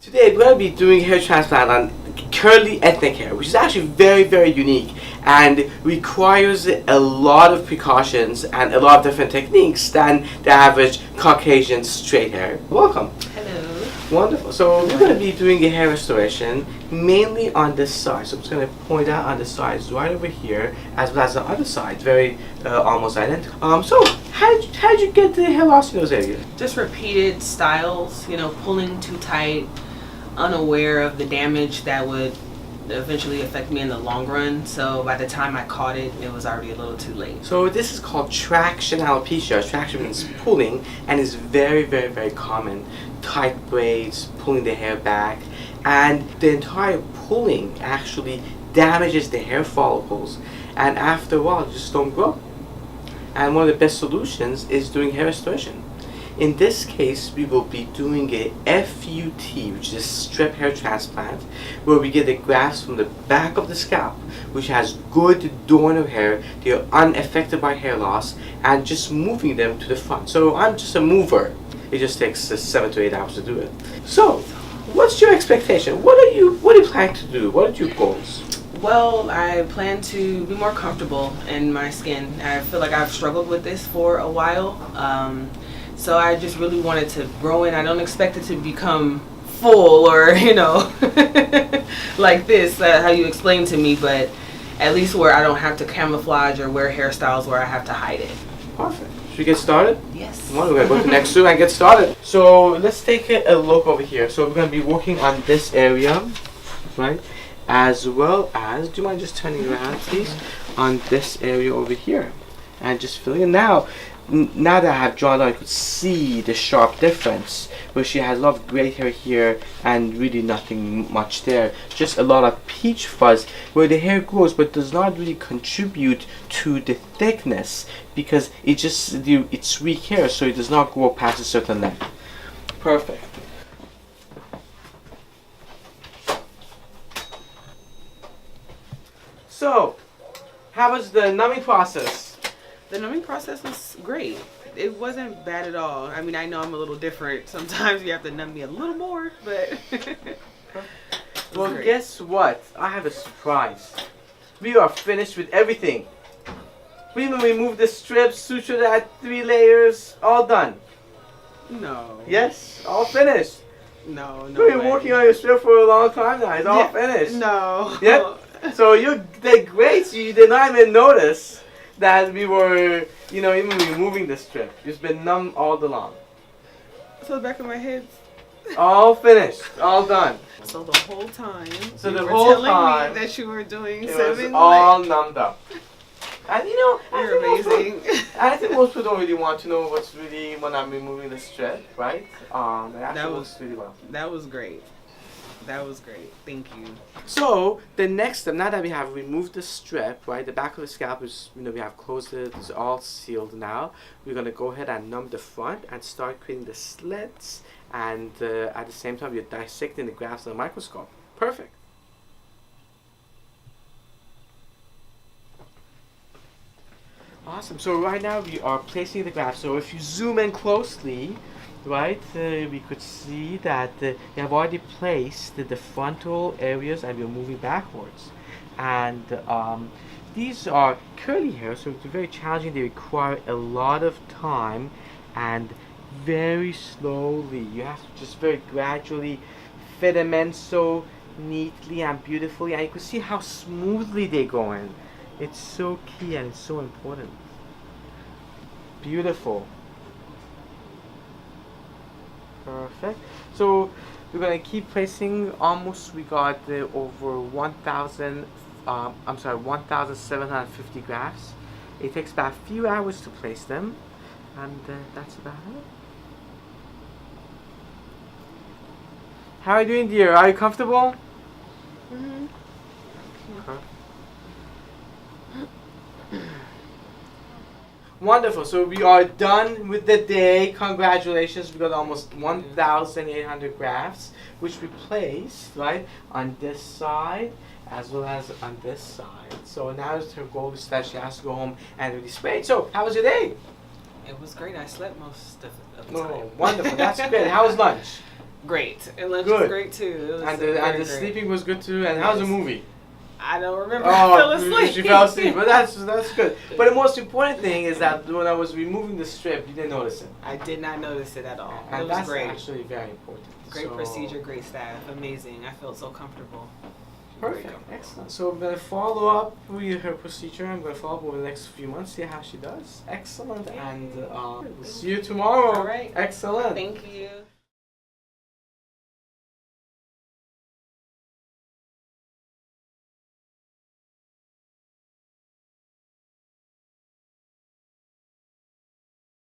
Today we're going to be doing hair transplant on curly ethnic hair, which is actually very, very unique and requires a lot of precautions and a lot of different techniques than the average Caucasian straight hair. Welcome. Hello. Wonderful. So we're going to be doing a hair restoration mainly on this side. So I'm just going to point out on the sides right over here as well as the other side, very almost identical. So how'd you get the hair loss in those areas? Just repeated styles, pulling too tight, unaware of the damage that would eventually affect me in the long run. So by the time I caught it, it was already a little too late. So this is called traction alopecia. Traction means pulling and is very, very, very common. Tight braids, pulling the hair back, and the entire pulling actually damages the hair follicles, and after a while they just don't grow. And one of the best solutions is doing hair restoration. In this case, we will be doing a FUT, which is a strip hair transplant, where we get the grafts from the back of the scalp, which has good donor hair, they are unaffected by hair loss, and just moving them to the front. So I'm just a mover. It just takes 7 to 8 hours to do it. So, what's your expectation? What are you planning to do? What are your goals? Well, I plan to be more comfortable in my skin. I feel like I've struggled with this for a while. So I just really wanted to grow in. I don't expect it to become full or, like this, how you explained to me, but at least where I don't have to camouflage or wear hairstyles where I have to hide it. Perfect. Should we get started? Yes. Well, we're going to go to next to and get started. So let's take a look over here. So we're going to be working on this area, right? As well as, do you mind just turning around, please? On this area over here. And just filling it. Now that I have drawn out, I could see the sharp difference, where she has a lot of gray hair here and really nothing much there. Just a lot of peach fuzz where the hair grows but does not really contribute to the thickness because it's weak hair, so it does not grow past a certain length. Perfect. So, how was the numbing process? The numbing process was great. It wasn't bad at all. I mean, I know I'm a little different. Sometimes you have to numb me a little more, but... Well, great. Guess what? I have a surprise. We are finished with everything. We even removed the strips, sutured that 3 layers, all done. No. Yes, all finished. No We've been working on your strip for a long time now. It's all finished. No. Yep. So you did great. So you did not even notice that we were, even removing the strip. It's been numb all along. So the back of my head. All finished. All done. So the whole time. So you the were whole telling time me that you were doing it 7. was all numbed up. And you're amazing. I think most people don't really want to know what's really when I'm removing the strip, right? It actually works really well. That was great. That was great. Thank you. So the next step, now that we have removed the strip, right, the back of the scalp is, we have closed it, it's all sealed now. We're gonna go ahead and numb the front and start creating the slits, and at the same time, we're dissecting the grafts on the microscope. Perfect. Awesome. So right now we are placing the grafts. So if you zoom in closely, right, we could see that we have already placed the frontal areas and we're moving backwards. And these are curly hair, so it's very challenging. They require a lot of time and very slowly. You have to just very gradually fit them in so neatly and beautifully. And you can see how smoothly they go in. It's so key and it's so important. Beautiful. Perfect. So we're gonna keep placing. Almost we got over 1,750 grafts. It takes about a few hours to place them, and that's about it. How are you doing, dear? Are you comfortable? Mhm. Okay. Wonderful. So we are done with the day. Congratulations. We got almost 1,800 grafts, which we placed right on this side as well as on this side. So now her goal is that she has to go home and really spray. So how was your day? It was great. I slept most of the time. Oh, wonderful. That's good. How was lunch? Great. And lunch Good. was great too. It was And very the great. sleeping was good too. And how's the Yes. movie? I don't remember. I fell Oh, asleep. she fell asleep. But that's good. But the most important thing is that when I was removing the strip, you didn't notice it. I did not notice it at all. And It was that's great. actually very important. Great So- procedure, great staff. Amazing. I felt so comfortable. Perfect. Great. Excellent. So I'm gonna follow up with her procedure. I'm gonna follow up over the next few months, see how she does. Excellent. Yay. And we'll see you tomorrow. All right. Excellent. Thank you.